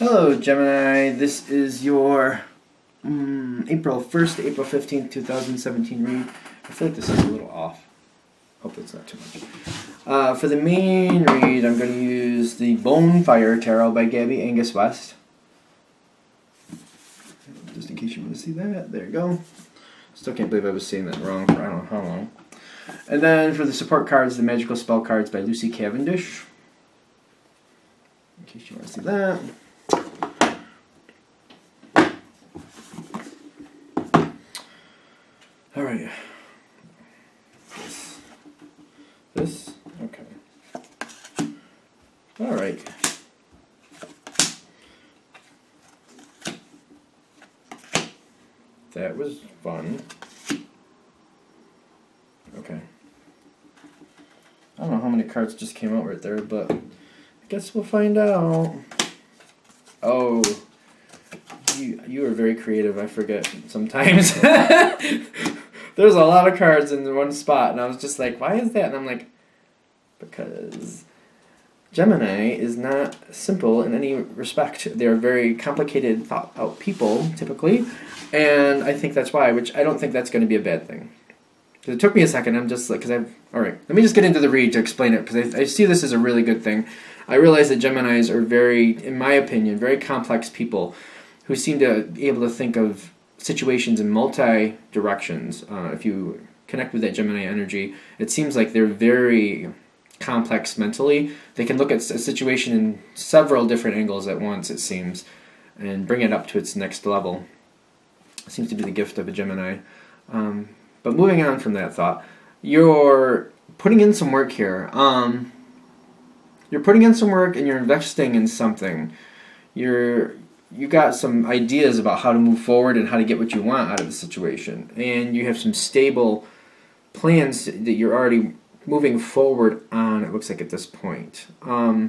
Hello, Gemini. This is your April 1st to April 15th, 2017 read. I feel like this is a little off. Hopefully it's not too much. For the main read, I'm going to use the Bonfire Tarot by Gabby Angus West. Just in case you want to see that. There you go. Still can't believe I was saying that wrong for I don't know how long. And then for the support cards, the Magical Spell cards by Lucy Cavendish. In case you want to see that. All right. This, okay. All right. That was fun. Okay. I don't know how many cards just came out right there, but I guess we'll find out. Oh, you are very creative. I forget sometimes. There's a lot of cards in one spot, and I was just like, why is that? And I'm like, because Gemini is not simple in any respect. They're very complicated, thought-out people, typically, and I think that's why, which I don't think that's going to be a bad thing. Because it took me a second, I'm just like, all right, let me just get into the read to explain it, because I see this as a really good thing. I realize that Geminis are very, in my opinion, very complex people who seem to be able to think of situations in multi-directions. If you connect with that Gemini energy, it seems like they're very complex mentally. They can look at a situation in several different angles at once, it seems, and bring it up to its next level. It seems to be the gift of a Gemini. But moving on from that thought, you're putting in some work here. You're putting in some work and you're investing in something. You got some ideas about how to move forward and how to get what you want out of the situation. And you have some stable plans that you're already moving forward on, it looks like, at this point. I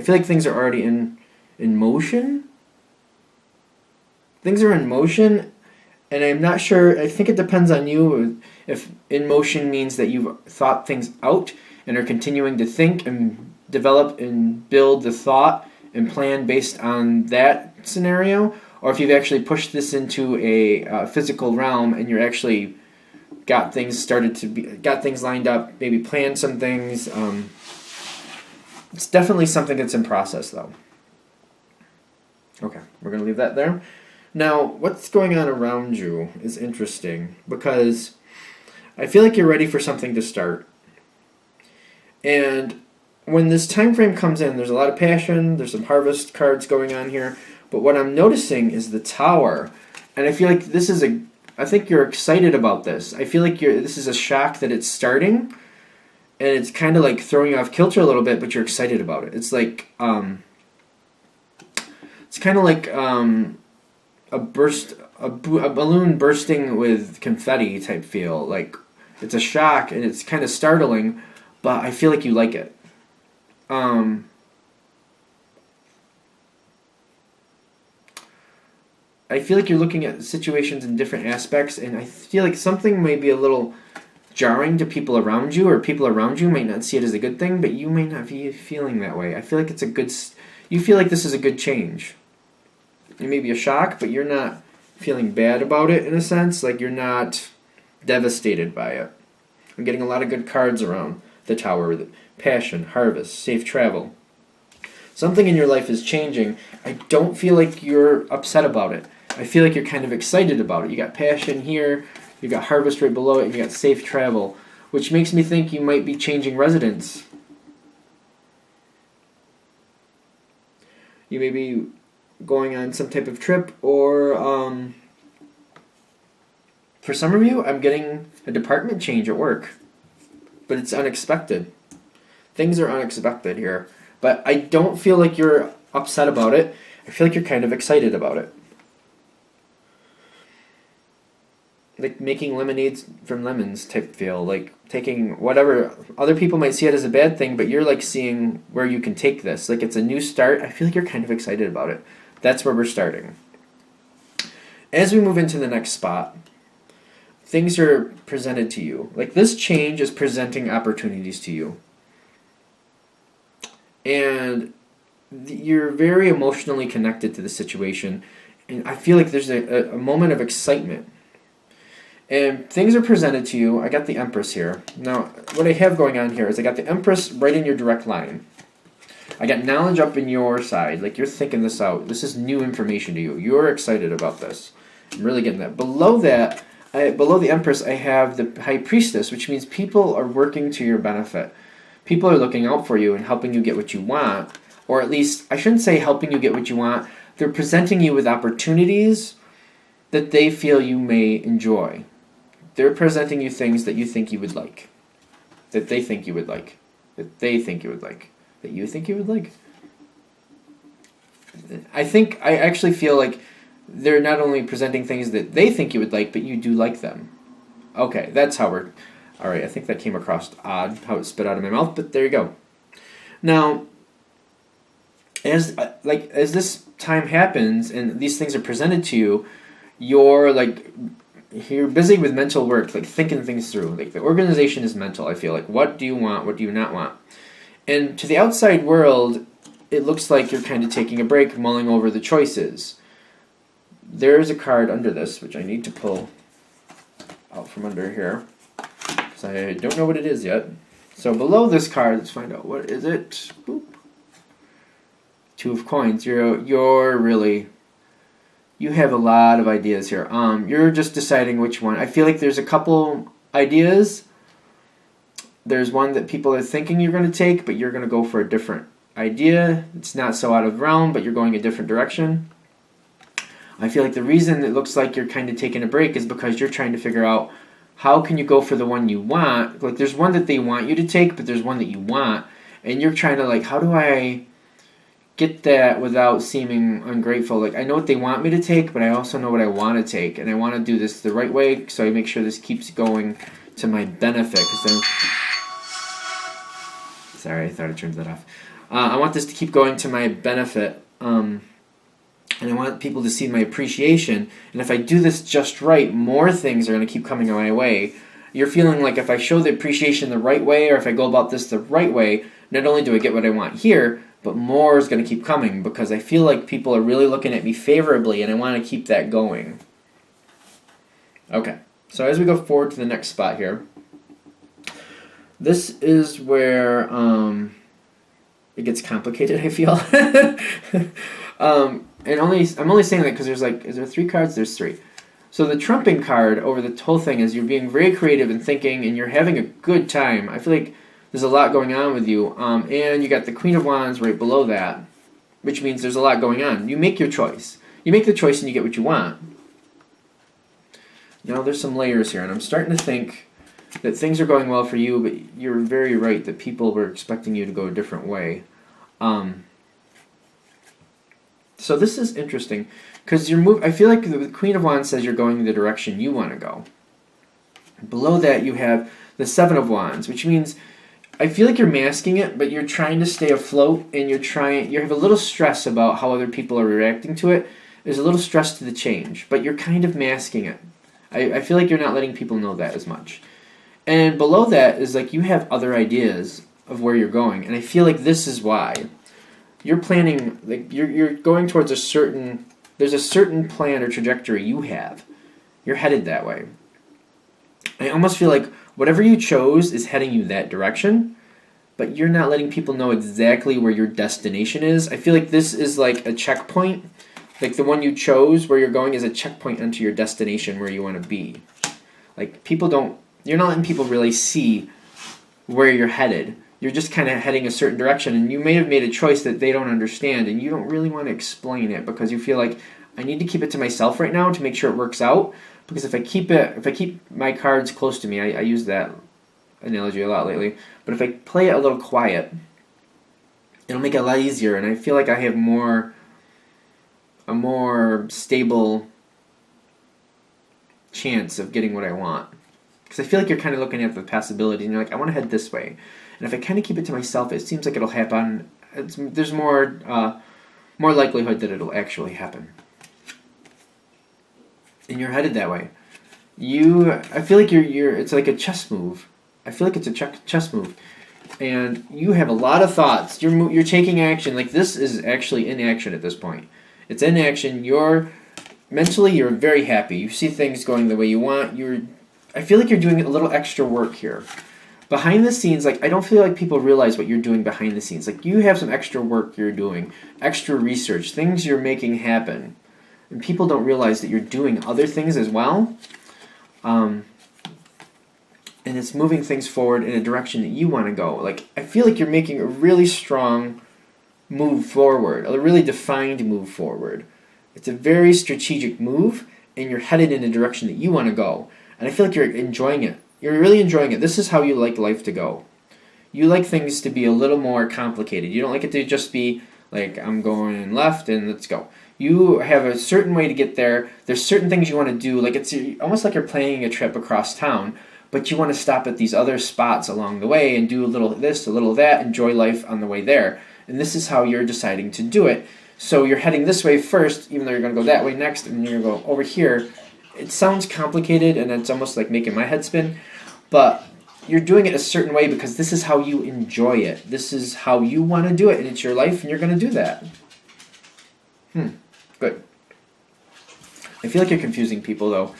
feel like things are already in motion. Things are in motion, and I'm not sure, I think it depends on you if in motion means that you've thought things out and are continuing to think and develop and build the thought and plan based on that scenario, or if you've actually pushed this into a physical realm and you're actually got things lined up, maybe planned some things. It's definitely something that's in process, though. Okay, we're going to leave that there. Now, what's going on around you is interesting, because I feel like you're ready for something to start. And when this time frame comes in, there's a lot of passion, there's some harvest cards going on here, but what I'm noticing is the Tower. And I feel like I think you're excited about this. I feel like this is a shock that it's starting, and it's kind of like throwing you off kilter a little bit, but you're excited about it. It's like, it's kind of like a balloon bursting with confetti type feel. Like, it's a shock and it's kind of startling, but I feel like you like it. I feel like you're looking at situations in different aspects, and I feel like something may be a little jarring to people around you, or people around you might not see it as a good thing, but you may not be feeling that way. I feel like you feel like this is a good change. It may be a shock, but you're not feeling bad about it in a sense, like you're not devastated by it. I'm getting a lot of good cards around the Tower, passion, harvest, safe travel. Something in your life is changing. I don't feel like you're upset about it. I feel like you're kind of excited about it. You got passion here, you got harvest right below it, and you got safe travel, which makes me think you might be changing residence. You may be going on some type of trip, or for some of you, I'm getting a department change at work, but it's unexpected. Things are unexpected here, but I don't feel like you're upset about it. I feel like you're kind of excited about it. Like making lemonades from lemons type feel, like taking whatever other people might see it as a bad thing, but you're like seeing where you can take this. Like it's a new start. I feel like you're kind of excited about it. That's where we're starting. As we move into the next spot, things are presented to you. Like this change is presenting opportunities to you. And you're very emotionally connected to the situation, and I feel like there's a moment of excitement. And things are presented to you. I got the Empress here. Now, what I have going on here is I got the Empress right in your direct line. I got knowledge up in your side. Like, you're thinking this out. This is new information to you. You're excited about this. I'm really getting that. Below that, below the Empress, I have the High Priestess, which means people are working to your benefit. People are looking out for you and helping you get what you want. Or at least, I shouldn't say helping you get what you want. They're presenting you with opportunities that they feel you may enjoy. They're presenting you things that you think you would like. That they think you would like. That they think you would like. That you think you would like. I actually feel like they're not only presenting things that they think you would like, but you do like them. Okay, that's how we're... Alright, I think that came across odd, how it spit out of my mouth, but there you go. Now, as this time happens and these things are presented to you, you're busy with mental work, like thinking things through. Like, the organization is mental, I feel like. What do you want? What do you not want? And to the outside world, it looks like you're kind of taking a break, mulling over the choices. There's a card under this, which I need to pull out from under here, because I don't know what it is yet. So below this card, let's find out. What is it? Boop. Two of Coins. You're really... You have a lot of ideas here. You're just deciding which one. I feel like there's a couple ideas. There's one that people are thinking you're going to take, but you're going to go for a different idea. It's not so out of realm, but you're going a different direction. I feel like the reason it looks like you're kind of taking a break is because you're trying to figure out how can you go for the one you want. Like, there's one that they want you to take, but there's one that you want. And you're trying to, like, how do I get that without seeming ungrateful? Like, I know what they want me to take, but I also know what I want to take, and I want to do this the right way, so I make sure this keeps going to my benefit. Sorry, I thought I turned that off. I want this to keep going to my benefit, and I want people to see my appreciation. And if I do this just right, more things are going to keep coming my way. You're feeling like if I show the appreciation the right way, or if I go about this the right way, not only do I get what I want here, but more is going to keep coming, because I feel like people are really looking at me favorably, and I want to keep that going. Okay, so as we go forward to the next spot here, this is where it gets complicated, I feel. And I'm only saying that because there's is there 3 cards? There's 3. So the trumping card over the whole thing is you're being very creative and thinking, and you're having a good time. I feel like there's a lot going on with you. And you got the Queen of Wands right below that, which means there's a lot going on. You make your choice. You make the choice and you get what you want. Now there's some layers here, and I'm starting to think that things are going well for you, but you're very right that people were expecting you to go a different way. So this is interesting, because I feel like the Queen of Wands says you're going the direction you want to go. Below that you have the Seven of Wands, which means I feel like you're masking it, but you're trying to stay afloat, and you have a little stress about how other people are reacting to it. There's a little stress to the change, but you're kind of masking it. I feel like you're not letting people know that as much. And below that is like you have other ideas of where you're going, and I feel like this is why. You're planning, like you're going towards there's a certain plan or trajectory you have. You're headed that way. I almost feel like whatever you chose is heading you that direction, but you're not letting people know exactly where your destination is. I feel like this is like a checkpoint. Like the one you chose where you're going is a checkpoint onto your destination where you want to be. Like you're not letting people really see where you're headed. You're just kind of heading a certain direction, and you may have made a choice that they don't understand, and you don't really want to explain it because you feel like I need to keep it to myself right now to make sure it works out. Because if I keep my cards close to me, I use that analogy a lot lately. But if I play it a little quiet, it'll make it a lot easier, and I feel like I have a more stable chance of getting what I want. Because I feel like you're kind of looking at the possibility, and you're like, I want to head this way. And if I kind of keep it to myself, it seems like it'll happen. There's more likelihood that it'll actually happen. And you're headed that way. I feel like it's like a chess move. I feel like it's a chess move. and you have a lot of thoughts. You're taking action. Like, this is actually in action at this point. It's in action. Mentally, you're very happy. You see things going the way you want. I feel like you're doing a little extra work here. Behind the scenes, like, I don't feel like people realize what you're doing behind the scenes. Like, you have some extra work you're doing, extra research, things you're making happen. And people don't realize that you're doing other things as well. And it's moving things forward in a direction that you want to go. Like, I feel like you're making a really strong move forward, a really defined move forward. It's a very strategic move, and you're headed in a direction that you want to go. And I feel like you're enjoying it. You're really enjoying it. This is how you like life to go. You like things to be a little more complicated. You don't like it to just be like, I'm going left and let's go. You have a certain way to get there. There's certain things you want to do. Like, it's almost like you're planning a trip across town, but you want to stop at these other spots along the way and do a little this, a little that, enjoy life on the way there. And this is how you're deciding to do it. So you're heading this way first, even though you're going to go that way next, and you're going to go over here. It sounds complicated, and it's almost like making my head spin, but you're doing it a certain way because this is how you enjoy it. This is how you want to do it, and it's your life, and you're going to do that. Good. I feel like you're confusing people, though.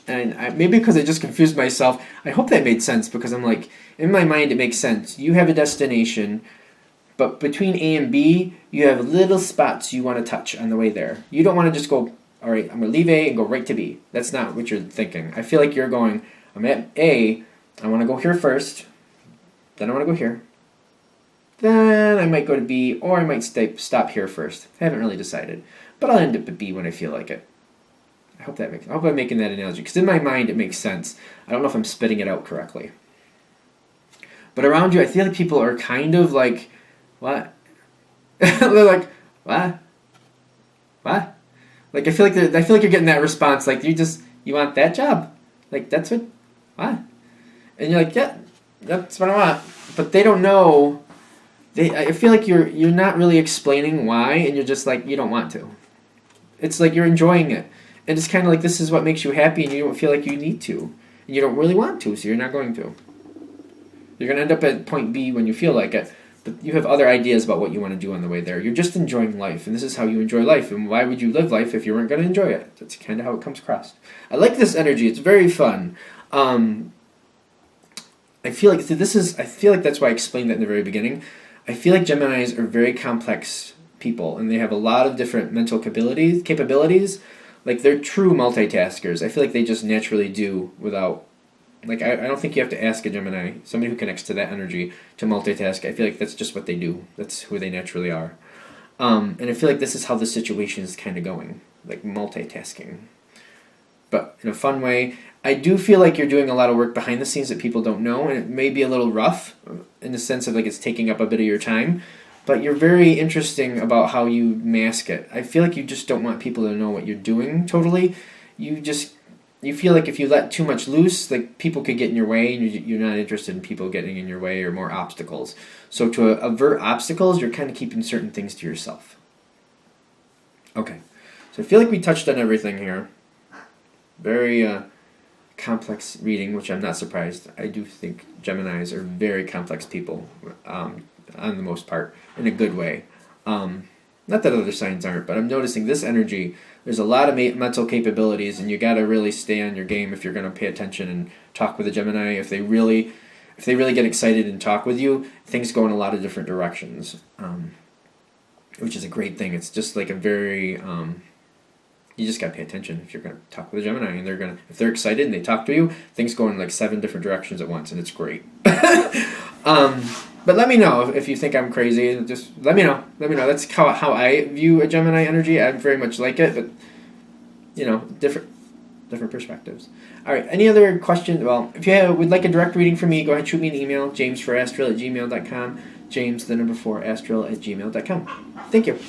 Maybe because I just confused myself. I hope that made sense, because I'm like, in my mind, it makes sense. You have a destination, but between A and B, you have little spots you want to touch on the way there. You don't want to just go, all right, I'm going to leave A and go right to B. That's not what you're thinking. I feel like you're going, I'm at A, I want to go here first, then I want to go here, then I might go to B, or I might stop here first. I haven't really decided, but I'll end up at B when I feel like it. I hope I'm making that analogy, because in my mind it makes sense. I don't know if I'm spitting it out correctly. But around you, I feel like people are kind of like, what? They're like, what? What? Like, I feel like you're getting that response. Like, you want that job? Like, that's what? And you're like, yeah, that's what I want. But they don't know. I feel like you're not really explaining why, and you're just like, you don't want to. It's like you're enjoying it. And it's kind of like, this is what makes you happy, and you don't feel like you need to. And you don't really want to, so you're not going to. You're going to end up at point B when you feel like it, but you have other ideas about what you want to do on the way there. You're just enjoying life, and this is how you enjoy life. And why would you live life if you weren't going to enjoy it? That's kind of how it comes across. I like this energy. It's very fun. I feel like that's why I explained that in the very beginning. I feel like Geminis are very complex people, and they have a lot of different mental capabilities. Like, they're true multitaskers. I feel like they just naturally do without... Like, I don't think you have to ask a Gemini, somebody who connects to that energy, to multitask. I feel like that's just what they do. That's who they naturally are. And I feel like this is how the situation is kind of going. Like, multitasking. But in a fun way. I do feel like you're doing a lot of work behind the scenes that people don't know, and it may be a little rough in the sense of, like, it's taking up a bit of your time. But you're very interesting about how you mask it. I feel like you just don't want people to know what you're doing totally. You feel like if you let too much loose, like, people could get in your way, and you're not interested in people getting in your way or more obstacles. So to avert obstacles, you're kind of keeping certain things to yourself. Okay. So I feel like we touched on everything here. Very complex reading, which I'm not surprised. I do think Geminis are very complex people, on the most part, in a good way. Not that other signs aren't, but I'm noticing this energy, there's a lot of mental capabilities, and you got to really stay on your game if you're going to pay attention and talk with a Gemini. If they really get excited and talk with you, things go in a lot of different directions, which is a great thing. It's just like a very... you just got to pay attention if you're going to talk with a Gemini, and if they're excited and they talk to you, things go in like 7 different directions at once, and it's great. But let me know if you think I'm crazy. Just let me know. That's how I view a Gemini energy. I very much like it, but different perspectives. All right. Any other questions? Well, if you would like a direct reading from me, go ahead and shoot me an email, james4astral@gmail.com. James, the number 4, astral@gmail.com. Thank you.